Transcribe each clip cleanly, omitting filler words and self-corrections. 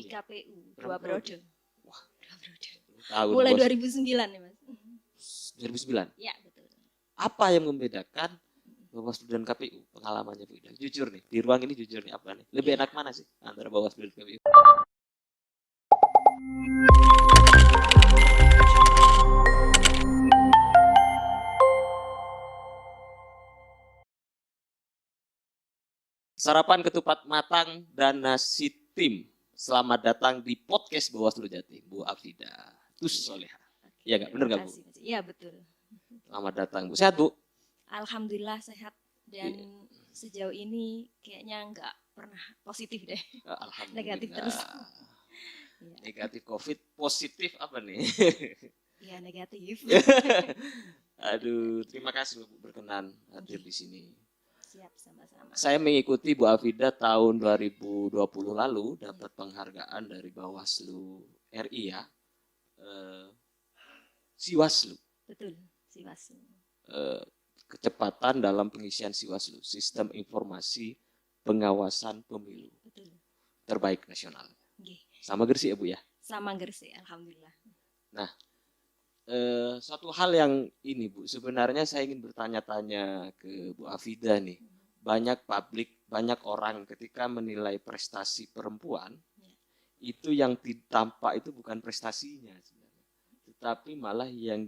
KPU 2 periode. Wah, 2 periode. tahun Mulai bos. 2009 ya Mas. 2009. Ya betul. Apa yang membedakan Bawaslu dan KPU? Pengalamannya Bu Ida. Jujur nih, di ruang ini jujur nih apa nih? Lebih enak mana sih antara Bawaslu dan KPU? Sarapan ketupat matang dan nasi tim. Selamat datang di podcast Bawaslu Jatim, Bu Afida Tus Soleha. Iya nggak? Bener nggak Bu? Iya betul. Selamat datang Bu. Sehat Bu? Alhamdulillah sehat dan sejauh ini kayaknya nggak pernah positif deh. Alhamdulillah. Negatif terus. Negatif COVID, positif apa nih? Iya negatif. Aduh, terima kasih Bu berkenan hadir di sini. Siap, sama-sama. Saya mengikuti Bu Afida tahun 2020 lalu, dapat penghargaan dari Bawaslu RI ya, Siwaslu. Betul, Siwaslu. Kecepatan dalam pengisian Siwaslu, Sistem Informasi Pengawasan Pemilu. Betul. Terbaik nasional. Okay. Sama Gresik ya Bu ya? Sama Gresik, alhamdulillah. Nah, suatu hal yang ini Bu, sebenarnya saya ingin bertanya-tanya ke Bu Afida nih. Banyak publik, banyak orang ketika menilai prestasi perempuan, itu yang tampak itu bukan prestasinya sebenarnya, tetapi malah yang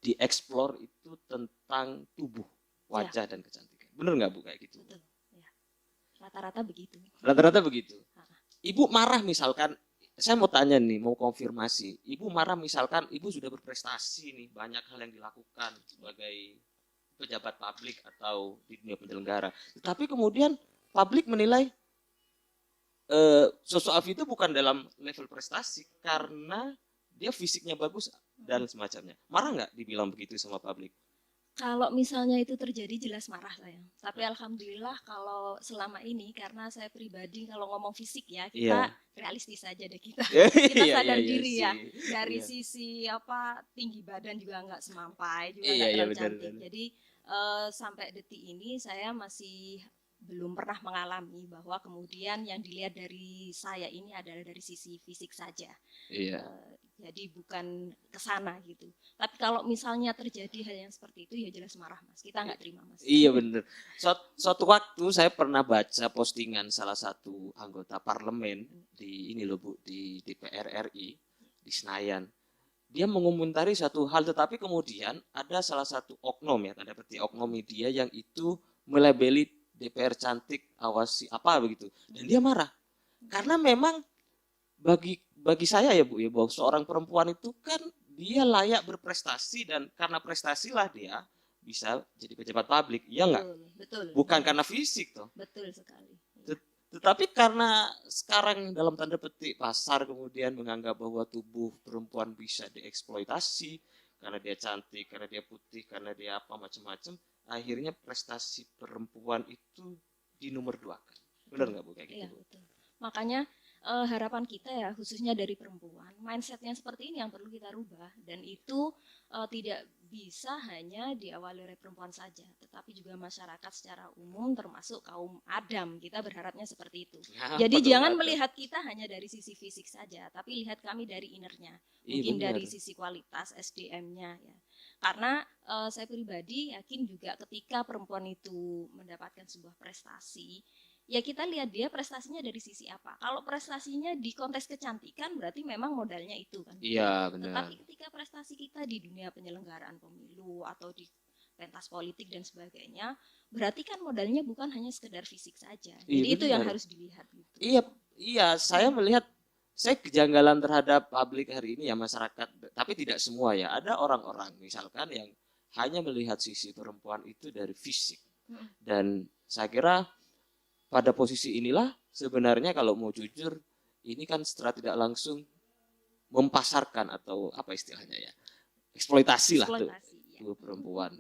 dieksplor itu tentang tubuh, wajah dan kecantikan. Bener nggak Bu kayak gitu? Betul. Ya. Rata-rata begitu. Rata-rata begitu. Ibu marah misalkan. Saya mau tanya nih, mau konfirmasi. Ibu marah misalkan ibu sudah berprestasi nih, banyak hal yang dilakukan sebagai pejabat publik atau di dunia penyelenggara. Tetapi kemudian publik menilai sosok Afi itu bukan dalam level prestasi karena dia fisiknya bagus dan semacamnya. Marah nggak dibilang begitu sama publik? Kalau misalnya itu terjadi jelas marah saya. Tapi alhamdulillah kalau selama ini karena saya pribadi kalau ngomong fisik ya kita realistis saja deh kita. Kita sadar diri ya. Dari sisi apa tinggi badan juga nggak semampai juga nggak terlalu cantik. Jadi sampai detik ini saya masih belum pernah mengalami bahwa kemudian yang dilihat dari saya ini adalah dari sisi fisik saja. Jadi bukan kesana gitu. Tapi kalau misalnya terjadi hal yang seperti itu ya jelas marah Mas. Kita nggak terima Mas. Iya bener. Suatu waktu saya pernah baca postingan salah satu anggota parlemen di ini loh Bu, di DPR RI di Senayan. Dia mengomentari satu hal, tetapi kemudian ada salah satu oknum ya, tanda petik oknum media yang itu melabeli DPR cantik awasi apa begitu, dan dia marah karena memang bagi saya ya Bu ya, bahwa seorang perempuan itu kan dia layak berprestasi dan karena prestasilah dia bisa jadi pejabat publik, ya enggak? Betul. Bukan karena fisik toh. Betul sekali. Tetapi karena sekarang dalam tanda petik pasar kemudian menganggap bahwa tubuh perempuan bisa dieksploitasi karena dia cantik, karena dia putih, karena dia apa macam-macam, akhirnya prestasi perempuan itu dinomorduakan. Benar nggak Bu kayak gitu? Iya, betul. Makanya harapan kita ya khususnya dari perempuan, mindsetnya seperti ini yang perlu kita rubah dan itu tidak bisa hanya diawali oleh perempuan saja, tetapi juga masyarakat secara umum termasuk kaum Adam. Kita berharapnya seperti itu. Jadi jangan melihat kita hanya dari sisi fisik saja, tapi lihat kami dari innernya, mungkin dari sisi kualitas SDM-nya ya. Karena saya pribadi yakin juga ketika perempuan itu mendapatkan sebuah prestasi, ya kita lihat dia prestasinya dari sisi apa. Kalau prestasinya di kontes kecantikan berarti memang modalnya itu kan. Iya benar. Tetapi ketika prestasi kita di dunia penyelenggaraan pemilu atau di pentas politik dan sebagainya, berarti kan modalnya bukan hanya sekedar fisik saja. Jadi itu yang harus dilihat gitu. Iya, saya melihat saya kejanggalan terhadap publik hari ini ya, masyarakat, tapi tidak semua ya. Ada orang-orang misalkan yang hanya melihat sisi perempuan itu dari fisik. Dan saya kira pada posisi inilah sebenarnya kalau mau jujur, ini kan secara tidak langsung mempasarkan atau apa istilahnya ya, eksploitasi lah tuh perempuan.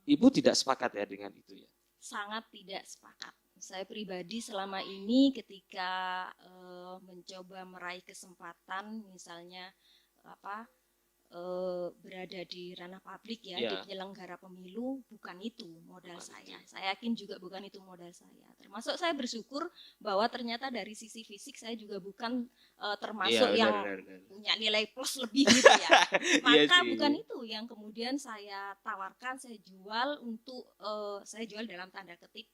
Ibu tidak sepakat ya dengan itu ya? Sangat tidak sepakat. Saya pribadi selama ini ketika mencoba meraih kesempatan misalnya berada di ranah publik ya, Iya. di penyelenggara pemilu, bukan itu modal Bukan saya. itu. Saya yakin juga bukan itu modal saya. Termasuk saya bersyukur bahwa ternyata dari sisi fisik saya juga bukan termasuk Iya, yang benar. punya nilai plus lebih gitu ya. Iya Maka sih. bukan itu yang kemudian saya tawarkan, saya jual untuk saya jual dalam tanda kutip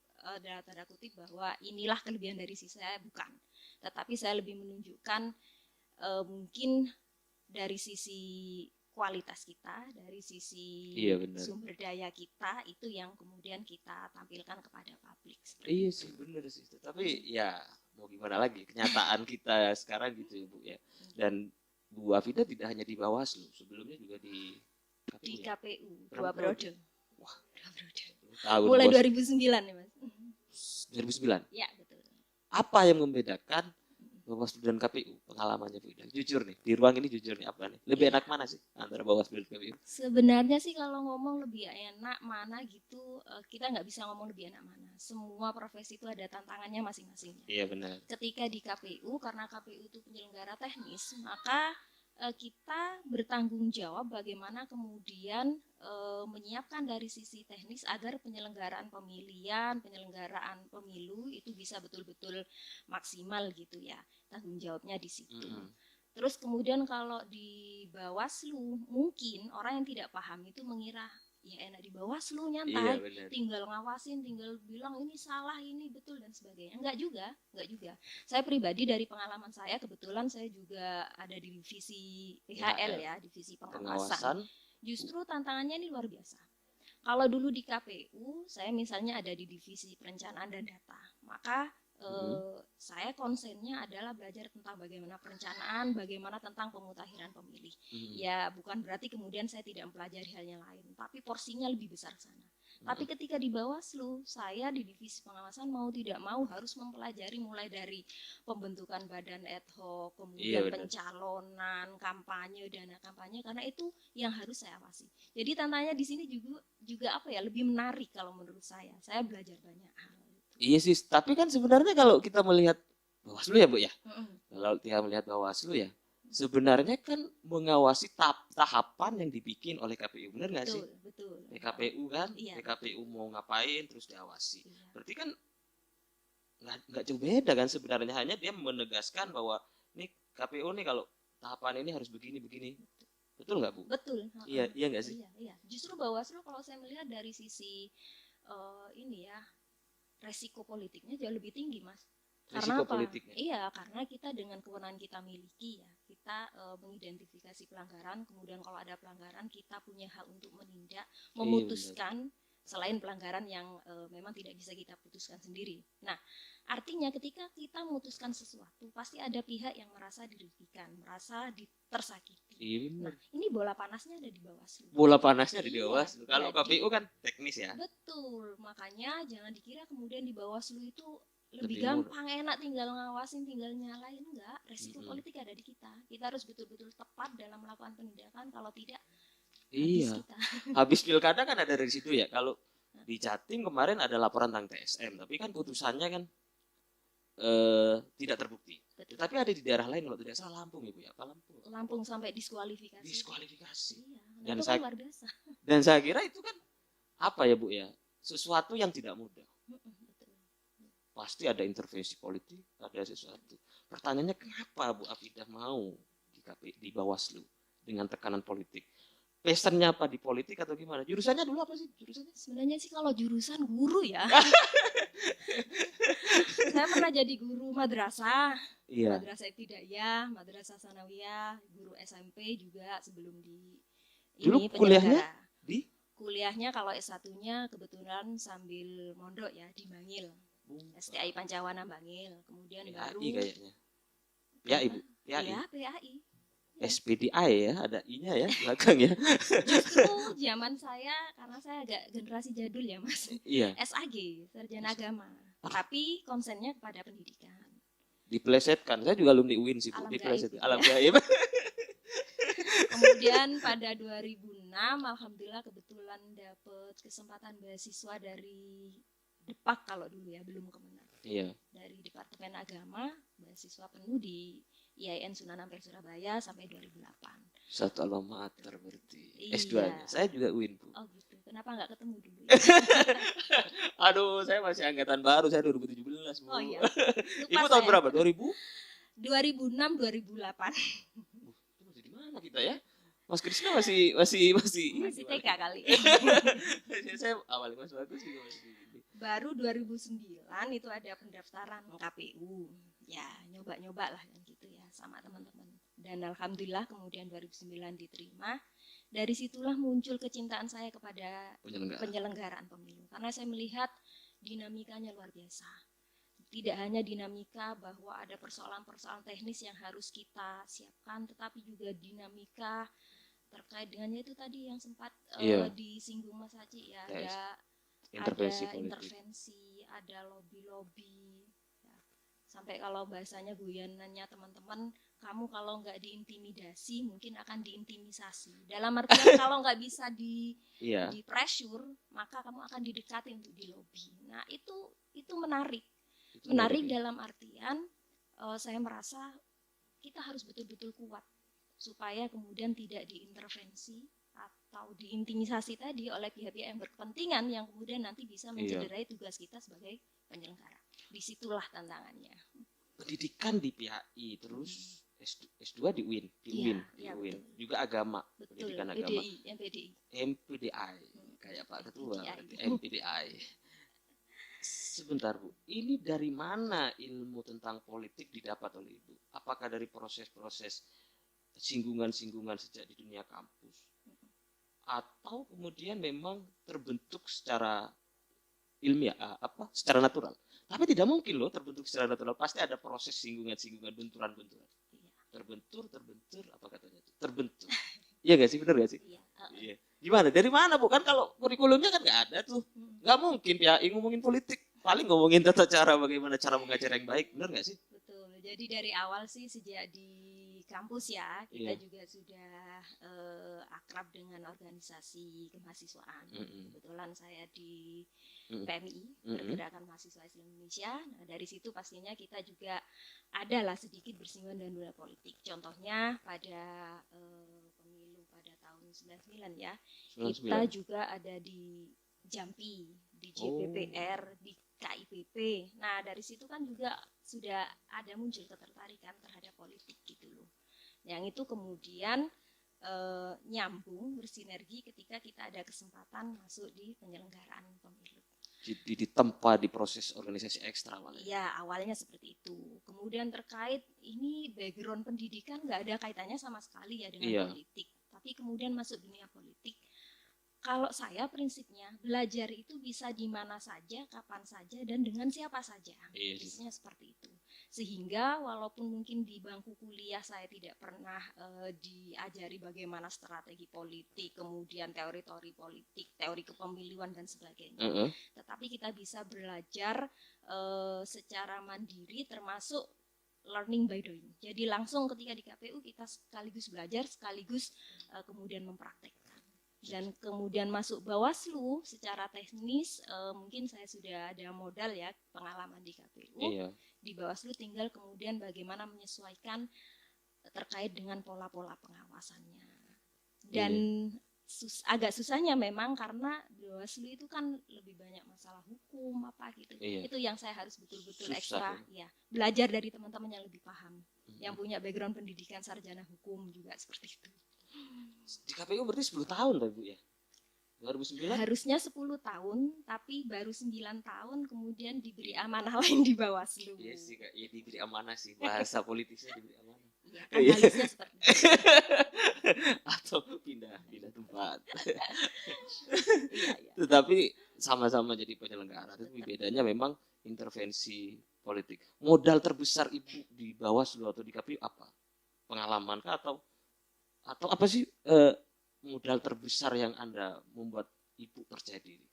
bahwa inilah kelebihan dari sisi saya, bukan. Tetapi saya lebih menunjukkan mungkin dari sisi kualitas kita, dari sisi Iya, benar. sumber daya kita, itu yang kemudian kita tampilkan kepada publik. Iya sih, benar sih. Tapi ya mau gimana lagi, kenyataan kita sekarang gitu ya Bu ya. Dan Bu Afida tidak hanya di Bawaslu, sebelumnya juga di Di KPU ya. KPU Berapa 2 periode. Wah, Dua periode. tahun Mulai bos. 2009 ya Mas. 2009. Ya betul. Apa yang membedakan Bawaslu dan KPU, pengalamannya Bu Ida? Jujur nih, di ruang ini jujur nih apa nih? Lebih enak mana sih antara Bawaslu dan KPU? Sebenarnya sih kalau ngomong lebih enak mana gitu, kita nggak bisa ngomong lebih enak mana. Semua profesi itu ada tantangannya masing-masing. Iya benar. Ketika di KPU, karena KPU itu penyelenggara teknis, maka kita bertanggung jawab bagaimana kemudian menyiapkan dari sisi teknis agar penyelenggaraan penyelenggaraan pemilu itu bisa betul-betul maksimal gitu ya. Tanggung jawabnya di situ. Terus kemudian kalau di Bawaslu, mungkin orang yang tidak paham itu mengira ya enak di Bawaslu nyantai, tinggal ngawasin, tinggal bilang ini salah, ini betul dan sebagainya. Enggak juga. Saya pribadi dari pengalaman saya, kebetulan saya juga ada di divisi PHL ya, divisi pengawasan. Justru tantangannya ini luar biasa. Kalau dulu di KPU, saya misalnya ada di divisi perencanaan dan data, maka saya konsennya adalah belajar tentang bagaimana perencanaan, bagaimana tentang pemutakhiran pemilih. Ya bukan berarti kemudian saya tidak mempelajari hal yang lain, tapi porsinya lebih besar sana. Tapi ketika di Bawaslu, saya di divisi pengawasan mau tidak mau harus mempelajari mulai dari pembentukan badan ad hoc, kemudian pencalonan, kampanye, dana kampanye, karena itu yang harus saya awasi. Jadi tantangannya di sini juga apa ya, lebih menarik kalau menurut saya. Saya belajar banyak hal. Iya sih, tapi kan sebenarnya kalau kita melihat Bawaslu ya Bu ya, kalau kita melihat Bawaslu ya, sebenarnya kan mengawasi tahapan yang dibikin oleh KPU, benar nggak sih? Betul. PKPU kan, PKPU mau ngapain terus diawasi. Berarti kan nggak jauh beda kan sebenarnya, hanya dia menegaskan bahwa nih KPU nih kalau tahapan ini harus begini. Betul nggak Bu? Betul. Iya nggak sih? Iya. Justru Bawaslu kalau saya melihat dari sisi ini ya, resiko politiknya jauh lebih tinggi Mas. Karena apa? Politiknya. Iya, karena kita dengan kewenangan kita miliki ya, kita mengidentifikasi pelanggaran, kemudian kalau ada pelanggaran kita punya hak untuk menindak, memutuskan selain pelanggaran yang memang tidak bisa kita putuskan sendiri. Nah, artinya ketika kita memutuskan sesuatu, pasti ada pihak yang merasa dirugikan, merasa tersakiti. Nah, ini bola panasnya ada di Bawaslu. Bola panasnya ada di Bawaslu. Kalau KPU kan teknis ya. Betul, makanya jangan dikira kemudian di Bawaslu itu lebih gampang, enak, tinggal ngawasin, tinggal nyalain. Enggak, resiko politik ada di kita. Kita harus betul-betul tepat dalam melakukan penindakan, kalau tidak habis pilkada kan ada dari situ ya. Kalau di Jatim kemarin ada laporan tentang TSM, tapi kan putusannya kan tidak terbukti. Betul. Tapi ada di daerah lain kalau tidak salah, Lampung Ibu ya, apa Lampung? Lampung sampai diskualifikasi. Iya, dan luar biasa. Dan saya kira itu kan apa ya Bu ya, sesuatu yang tidak mudah. Pasti ada intervensi politik, ada sesuatu. Pertanyaannya kenapa Bu Afidah mau di Bawaslu dengan tekanan politik? Passionnya apa di politik atau gimana? Jurusannya dulu apa sih? Sebenarnya sih kalau jurusan guru ya. Saya pernah jadi guru madrasah. Iya. Madrasah ibtidaiyah, madrasah sanawiyah, guru SMP juga sebelum di dulu ini kuliahnya di? Kuliahnya kalau S1-nya kebetulan sambil mondok ya di Bangil. STI Pancawana Bangil. Kemudian PAI baru kayaknya. Ya Ibu, PAI. Ya, PAI. SPDI ya, ada I-nya ya belakang ya. Justru zaman saya, karena saya agak generasi jadul ya Mas. Iya. SAG, Sarjana Agama. Tapi konsennya kepada pendidikan. Diplesetkan. Saya juga alumni UIN sih, Bu. Diplesetkan. Alam gaib. Kemudian pada 2006 alhamdulillah kebetulan dapat kesempatan beasiswa dari Depak kalau dulu ya, belum Kemenak. Iya. Dari Departemen Agama, beasiswa penuh di IAIN Sunan Ampel Surabaya sampai 2008. Satu alma mater berarti. Iya. S2-nya. Saya juga UIN, Bu. Oh gitu. Kenapa nggak ketemu dulu? Aduh, saya masih angkatan baru, saya 2017, Bu. Oh iya. Ibu tahun berapa? 2000? 2006 2008. Itu masih di mana kita ya? Mas Krisna masih TK kali. Saya awalnya Mas Bagus juga masih. Baru 2009 itu ada pendaftaran KPU. Ya, nyoba-nyoba lah kan gitu ya sama teman-teman. Dan alhamdulillah kemudian 2009 diterima. Dari situlah muncul kecintaan saya kepada penyelenggaraan pemilu. Karena saya melihat dinamikanya luar biasa. Tidak hanya dinamika bahwa ada persoalan-persoalan teknis yang harus kita siapkan, tetapi juga dinamika terkait dengannya itu tadi yang sempat disinggung Mas Haji ya, ada intervensi, ada lobby-lobby ya. Sampai kalau bahasanya guyanannya teman-teman, kamu kalau nggak diintimidasi mungkin akan diintimisasi. Dalam artian kalau nggak bisa di pressure, maka kamu akan didekati untuk di lobby. Nah itu menarik dalam artian saya merasa kita harus betul-betul kuat supaya kemudian tidak diintervensi atau diintimisasi tadi oleh pihak-pihak yang berkepentingan yang kemudian nanti bisa mencederai tugas kita sebagai penyelenggara. Disitulah tantangannya. Pendidikan di PAI, terus S2 di UIN, UIN. Juga agama, betul, pendidikan agama. MPDI, kayak Pak Ketua, MPDI. Sebentar Bu, ini dari mana ilmu tentang politik didapat oleh Ibu? Apakah dari proses-proses singgungan-singgungan sejak di dunia kampus? Atau kemudian memang terbentuk secara ilmiah, secara natural? Tapi tidak mungkin loh terbentuk secara natural, pasti ada proses singgungan-singgungan, benturan-benturan. Terbentur, apa katanya? Terbentur. Iya gak sih, benar gak sih? Iya. Gimana? Dari mana Bu? Kan kalau kurikulumnya kan nggak ada tuh, nggak mungkin PAI ngomongin politik. Paling ngomongin tata cara, bagaimana cara mengajar yang baik, benar nggak sih? Betul. Jadi dari awal sih sejak di kampus ya kita juga sudah akrab dengan organisasi kemahasiswaan. Kebetulan saya di PMI, Pergerakan Mahasiswa Islam Indonesia. Nah, dari situ pastinya kita juga adalah sedikit bersinggungan dengan dunia politik. Contohnya pada pemilu pada tahun 99 ya, 99. Kita juga ada di Jampi, di JPPR, di KIPP. Nah dari situ kan juga sudah ada muncul ketertarikan terhadap politik gitu loh. Yang itu kemudian nyambung bersinergi ketika kita ada kesempatan masuk di penyelenggaraan pemilu. Jadi ditempa di proses organisasi ekstra awalnya. Iya awalnya seperti itu. Kemudian terkait ini background pendidikan nggak ada kaitannya sama sekali ya dengan politik. Tapi kemudian masuk dunia politik. Kalau saya prinsipnya belajar itu bisa di mana saja, kapan saja, dan dengan siapa saja. Prinsipnya seperti itu. Sehingga walaupun mungkin di bangku kuliah saya tidak pernah diajari bagaimana strategi politik, kemudian teori-teori politik, teori kepemiluan dan sebagainya. Tetapi kita bisa belajar secara mandiri termasuk learning by doing. Jadi langsung ketika di KPU kita sekaligus belajar, sekaligus kemudian mempraktekkan. Dan kemudian masuk Bawaslu secara teknis mungkin saya sudah ada modal ya pengalaman di KPU. Di Bawaslu tinggal kemudian bagaimana menyesuaikan terkait dengan pola-pola pengawasannya. Dan agak susahnya memang karena Bawaslu itu kan lebih banyak masalah hukum apa gitu. Itu yang saya harus betul-betul ekstra ya. Belajar dari teman-teman yang lebih paham, yang punya background pendidikan sarjana hukum juga seperti itu. Di KPU berarti 10 tahun lah Bu ya? 2009? Harusnya 10 tahun, tapi baru 9 tahun kemudian diberi amanah lain di Bawaslu. Iya sih Kak, ya diberi amanah sih, bahasa politisnya diberi amanah. Iya, analisnya seperti itu. Atau pindah tempat. Tetapi sama-sama jadi penyelenggara, tapi bedanya memang intervensi politik. Modal terbesar Ibu di Bawaslu atau di KPU apa? Pengalaman kah atau apa sih modal terbesar yang Anda membuat Ibu percaya diri?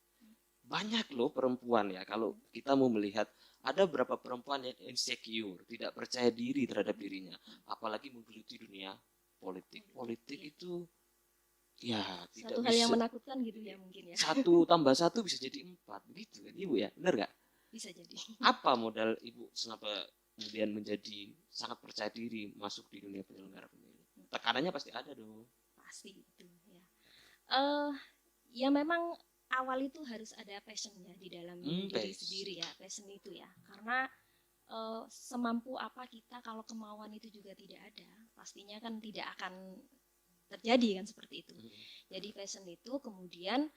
Banyak loh perempuan ya, kalau kita mau melihat ada berapa perempuan yang insecure, tidak percaya diri terhadap dirinya, apalagi menggeluti dunia politik. Politik itu ya tidak satu hal yang menakutkan gitu ya mungkin ya. 1 tambah 1 bisa jadi 4 begitu kan Ibu ya, benar nggak? Bisa jadi. Apa modal Ibu kenapa kemudian menjadi sangat percaya diri masuk di dunia penyelenggara pemilu? Tekanannya pasti ada dong. Pasti itu ya. Ya memang awal itu harus ada passionnya di dalam diri sendiri ya, passion itu ya. Karena semampu apa kita kalau kemauan itu juga tidak ada, pastinya kan tidak akan terjadi kan seperti itu. Jadi passion itu kemudian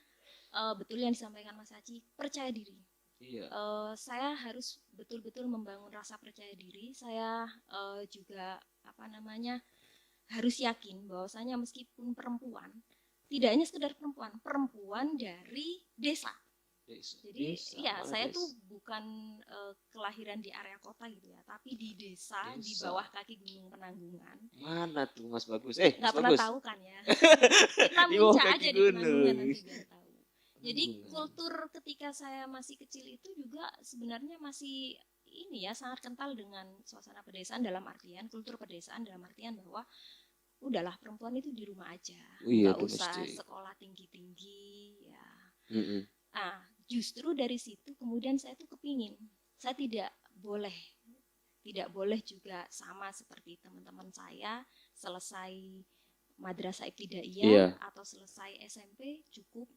betul yang disampaikan Mas Haji, percaya diri. Iya. Saya harus betul-betul membangun rasa percaya diri. Saya juga harus yakin bahwasanya meskipun perempuan, tidak hanya sekedar perempuan dari desa. Jadi ya saya tuh bukan kelahiran di area kota gitu ya, tapi di desa. Di bawah kaki Gunung Penanggungan. Mana tuh Mas Bagus? Nggak pernah tahu kan ya. Kita minca aja di Penanggungan nanti biar tahu. Jadi kultur ketika saya masih kecil itu juga sebenarnya masih ini ya, sangat kental dengan suasana pedesaan, dalam artian kultur pedesaan dalam artian bahwa udahlah perempuan itu di rumah aja, nggak usah sekolah tinggi-tinggi ya. Justru dari situ kemudian saya tuh kepingin, saya tidak boleh juga sama seperti teman-teman saya selesai madrasah ibtidaiyah atau selesai SMP cukup.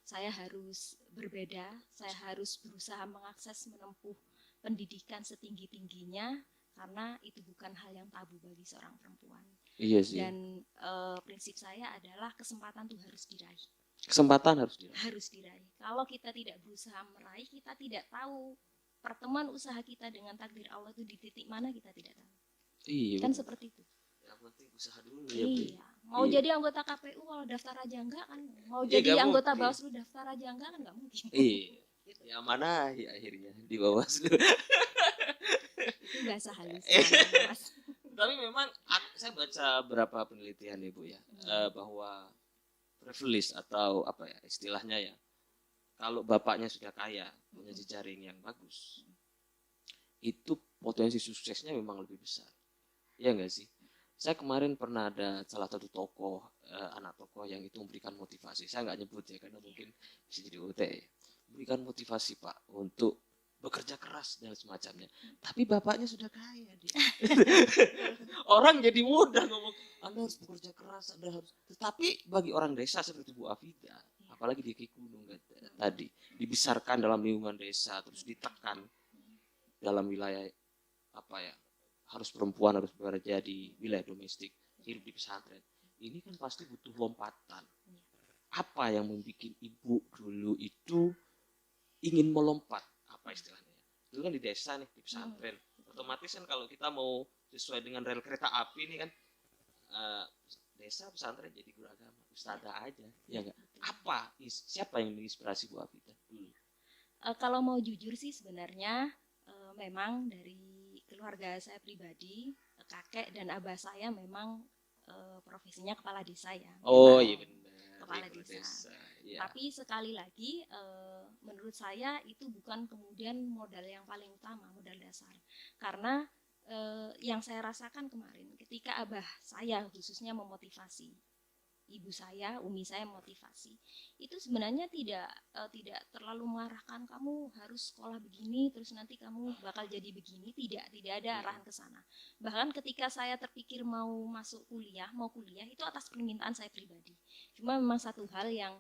Saya harus berbeda, saya harus berusaha mengakses menempuh pendidikan setinggi-tingginya, karena itu bukan hal yang tabu bagi seorang perempuan. Iya sih. Dan prinsip saya adalah kesempatan tuh harus diraih. Kesempatan harus diraih. Kalau kita tidak berusaha meraih, kita tidak tahu pertemuan usaha kita dengan takdir Allah itu di titik mana, kita tidak tahu. Iya. Kan seperti itu. Yang penting usaha dulu ya. Iya. Mau jadi anggota KPU kalau daftar aja enggak kan? Mau jadi anggota Bawaslu daftar aja enggak kan, enggak mungkin. Iya. Gitu. Ya mana ya akhirnya di Bawaslu. Itu bahasa halus. Tapi memang saya baca beberapa penelitian Ibu ya, bahwa privilege atau apa ya istilahnya ya, kalau bapaknya sudah kaya, punya jejaring yang bagus, itu potensi suksesnya memang lebih besar. Ya enggak sih? Saya kemarin pernah ada salah satu tokoh, anak tokoh yang itu memberikan motivasi. Saya nggak nyebut ya karena mungkin bisa jadi OT. Berikan motivasi Pak untuk bekerja keras dan semacamnya. Tapi bapaknya sudah kaya dia. Orang jadi mudah ngomong, Anda harus bekerja keras, Anda harus. Tetapi bagi orang desa seperti Bu Afida, apalagi di Kikunung tadi, dibesarkan dalam lingkungan desa, terus ditekan dalam wilayah apa ya, harus perempuan harus bekerja di wilayah domestik, hidup di pesantren. Ini kan pasti butuh lompatan. Apa yang membuat ibu dulu itu ingin melompat? Apa istilahnya? Dulu kan di desa nih, di pesantren. Otomatis kan kalau kita mau sesuai dengan rel kereta api ini kan, desa pesantren jadi guru agama, ustadzah aja, ya enggak? Apa? Siapa yang menginspirasi Bu Afida dulu? Kalau mau jujur sih sebenarnya memang dari keluarga saya pribadi, kakek dan abah saya memang profesinya kepala desa ya. Oh iya benar. Kepala desa. Ya. Tapi sekali lagi menurut saya itu bukan kemudian modal yang paling utama, modal dasar. Karena yang saya rasakan kemarin ketika abah saya khususnya memotivasi ibu saya, umi saya motivasi, itu sebenarnya tidak terlalu mengarahkan kamu harus sekolah begini terus nanti kamu bakal jadi begini, tidak ada arahan ke sana. Bahkan ketika saya terpikir mau masuk kuliah, itu atas permintaan saya pribadi. Cuma memang satu hal yang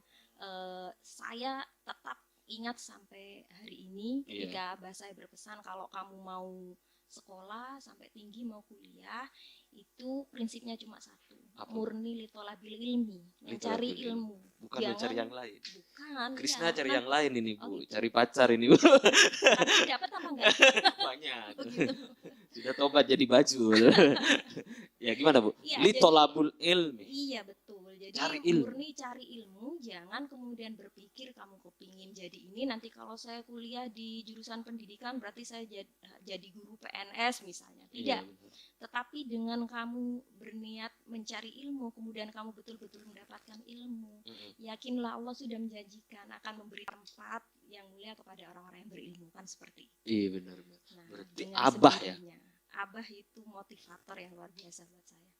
saya tetap ingat sampai hari ini ketika abah saya berpesan, kalau kamu mau sekolah sampai tinggi mau kuliah itu prinsipnya cuma satu, murni litolabil ilmi, mencari ilmu, bukan mencari yang lain. Bukan. Krishna cari yang lain ini Bu, cari pacar ini Bu. Tapi dapat apa enggak? Banyak. Begitu. Sudah tobat jadi baju. Ya gimana Bu? Ya, litolabul ilmi. Iya betul. Jadi murni cari ilmu, jangan kemudian berpikir kamu kepingin jadi ini, nanti kalau saya kuliah di jurusan pendidikan berarti saya jadi guru PNS misalnya. Tidak. Tetapi dengan kamu berniat mencari ilmu, kemudian kamu betul-betul mendapatkan ilmu, yakinlah Allah sudah menjanjikan akan memberi tempat yang mulia kepada orang-orang yang berilmu, kan seperti itu. Iya benar. Nah, berarti abah ya. Abah itu motivator yang luar biasa buat saya.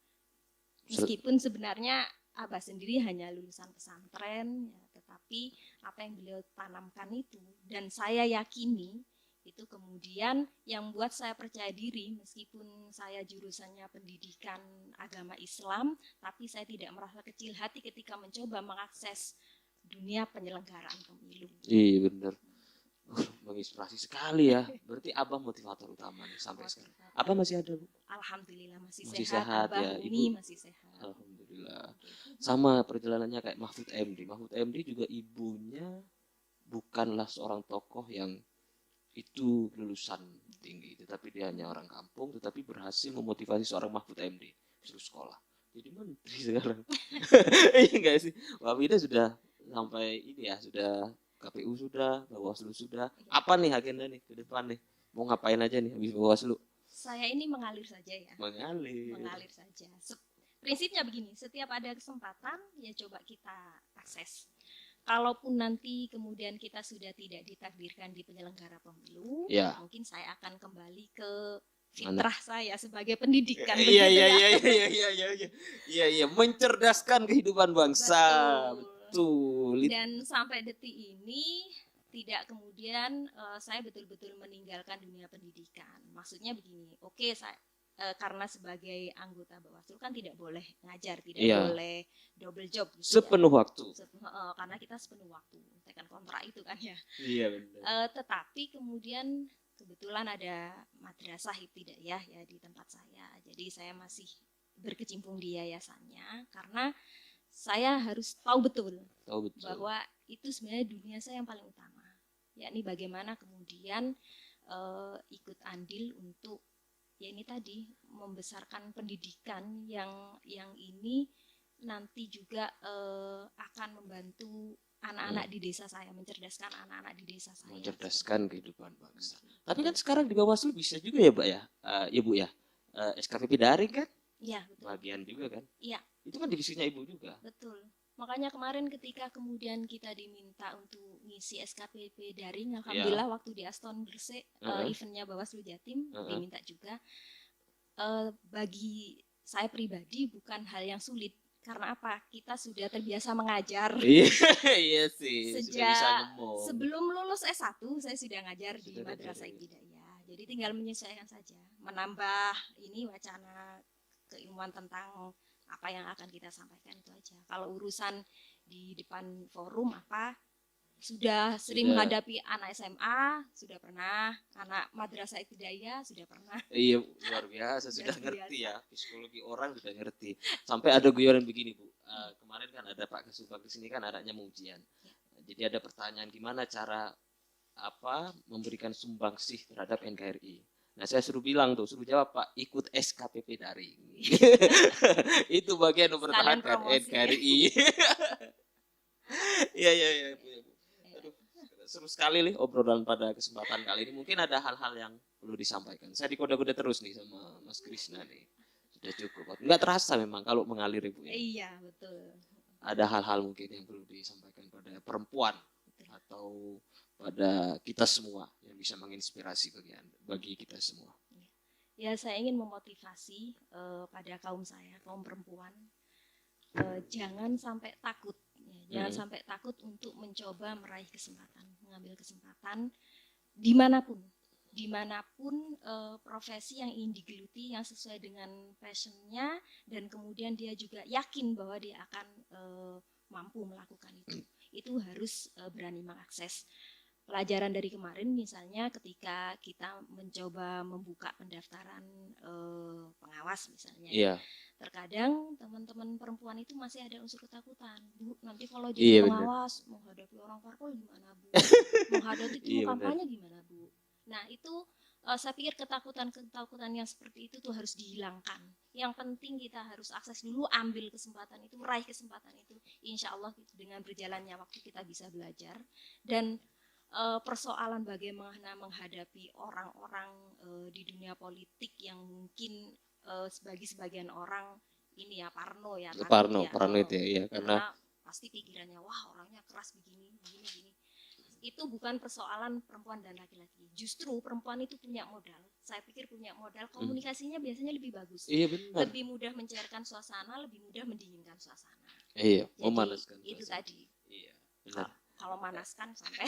Meskipun sebenarnya abah sendiri hanya lulusan pesantren, ya, tetapi apa yang beliau tanamkan itu dan saya yakini Itu kemudian yang membuat saya percaya diri, meskipun saya jurusannya pendidikan agama Islam, tapi saya tidak merasa kecil hati ketika mencoba mengakses dunia penyelenggaraan pemilu. Iya benar. Menginspirasi sekali ya. Berarti Abah motivator utama nih sampai sekarang. Abah masih ada, Bu? Alhamdulillah masih Masih sehat, sehat Abah ya, Umi Ibu? masih sehat. Alhamdulillah. Sama perjalanannya kayak Mahfud MD. Mahfud MD juga ibunya bukanlah seorang tokoh yang itu lulusan tinggi, tetapi dia hanya orang kampung, tetapi berhasil memotivasi seorang Mahfud MD suruh sekolah. Jadi menteri sekarang. Iya enggak sih? Mbak Vida sudah sampai ini ya, sudah KPU sudah, Bawaslu sudah. Apa nih agenda nih ke depan nih? Mau ngapain aja nih habis Bawaslu? Saya ini mengalir saja ya. Mengalir Saja. Prinsipnya begini, setiap ada kesempatan ya coba kita akses. Kalaupun nanti kemudian kita sudah tidak ditakdirkan di penyelenggara pemilu, ya. Mungkin saya akan kembali ke fitrah saya sebagai pendidikan. Iya, mencerdaskan kehidupan bangsa. Betul. Dan sampai detik ini tidak kemudian saya betul-betul meninggalkan dunia pendidikan. Maksudnya begini, oke saya karena sebagai anggota Bawaslu kan tidak boleh ngajar, tidak boleh double job gitu sepenuh waktu. Karena kita sepenuh waktu, tekan kontrak itu kan ya. Iya benar. Tetapi kemudian kebetulan ada madrasah ibtidaiyah ya di tempat saya. Jadi saya masih berkecimpung di yayasannya karena saya harus tahu betul bahwa itu sebenarnya dunia saya yang paling utama. Yakni bagaimana kemudian ikut andil untuk ya ini tadi membesarkan pendidikan yang ini nanti juga akan membantu anak-anak di desa saya, mencerdaskan anak-anak di desa saya, mencerdaskan kehidupan bangsa. Tapi kan sekarang di Bawaslu bisa juga ya, Mbak ya, Ibu ya, SKPP daring kan? Iya betul. Bagian juga kan? Iya. Itu kan divisinya Ibu juga. Betul. Makanya kemarin ketika kemudian kita diminta untuk ngisi SKPP daring, alhamdulillah waktu di Aston Gresik eventnya Bawaslu Jatim diminta juga. Bagi saya pribadi bukan hal yang sulit. Karena apa? Kita sudah terbiasa mengajar. Iya sih. Sejak sebelum lulus S1 saya sudah ngajar di madrasah ibtidaiyah. Jadi tinggal menyesuaikan saja, menambah ini wacana keilmuan tentang apa yang akan kita sampaikan itu aja. Kalau urusan di depan forum apa sudah sering menghadapi anak SMA, sudah pernah, anak madrasah ibtidaiyah sudah pernah. Iya, luar biasa, sudah ngerti ya, psikologi orang sudah ngerti. Sampai ada guyonan begini, Bu. Kemarin kan ada Pak Kasubag di sini kan anaknya mau ujian. Jadi ada pertanyaan gimana cara memberikan sumbangsih terhadap NKRI. Nah saya suruh bilang suruh jawab Pak, ikut SKPP daring. Itu bagian mempertahankan NKRI. Iya. Seru sekali nih obrolan pada kesempatan kali ini. Mungkin ada hal-hal yang perlu disampaikan. Saya dikode-kode terus nih sama Mas Krishna nih. Sudah cukup. Enggak terasa memang kalau mengalir Ibu ya. Iya betul. Ada hal-hal mungkin yang perlu disampaikan pada perempuan atau pada kita semua yang bisa menginspirasi bagi kita semua. Ya saya ingin memotivasi pada kaum saya, kaum perempuan, jangan sampai takut, jangan sampai takut untuk mencoba meraih kesempatan, mengambil kesempatan dimanapun profesi yang ingin digeluti, yang sesuai dengan passionnya, dan kemudian dia juga yakin bahwa dia akan mampu melakukan itu. Itu harus berani mengakses. Pelajaran dari kemarin misalnya ketika kita mencoba membuka pendaftaran pengawas misalnya, terkadang teman-teman perempuan itu masih ada unsur ketakutan. Bu, nanti kalau jadi pengawas menghadapi orang parpol gimana Bu? Menghadapi tim kampanye gimana Bu? Nah itu saya pikir ketakutan yang seperti itu tuh harus dihilangkan. Yang penting kita harus akses dulu, ambil kesempatan itu, meraih kesempatan itu. Insya Allah dengan berjalannya waktu kita bisa belajar. Dan persoalan bagaimana menghadapi orang-orang di dunia politik yang mungkin bagi sebagian orang ini ya parno itu ya karena pasti pikirannya wah orangnya keras begini. Itu bukan persoalan perempuan dan laki-laki. Justru perempuan itu punya modal. Saya pikir punya modal komunikasinya biasanya lebih bagus. Iya benar. Lebih mudah mencairkan suasana, lebih mudah mendinginkan suasana. Iya, memanaskan. Itu tadi. Iya, benar. Kalau manaskan sampai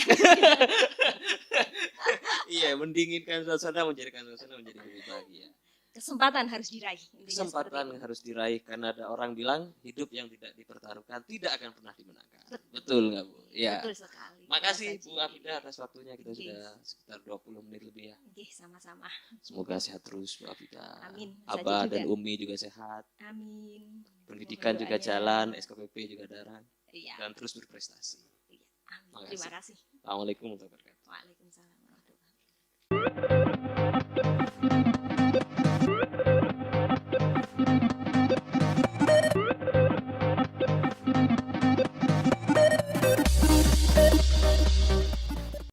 Iya, mendinginkan suasana, menjadikan suasana menjadi lebih bahagia. kesempatan harus diraih. Intinya seperti Kesempatan itu. harus diraih, karena ada orang bilang hidup yang tidak dipertaruhkan tidak akan pernah dimenangkan. Betul nggak, Bu? Ya. Betul sekali. Makasih Terima Bu kasih. Afida atas waktunya, kita Oke. sudah sekitar 20 menit lebih ya. Oke, sama-sama. Semoga sehat terus Bu Afida. Amin. Saja Abah juga. dan Umi juga sehat. Amin. Pendidikan Mohon juga doanya. jalan, SKPP juga jalan, Iya. dan terus berprestasi. Iya. Amin. Makasih. Terima kasih. Assalamualaikum warahmatullahi wabarakatuh. Waalaikumsalam warahmatullahi wabarakatuh.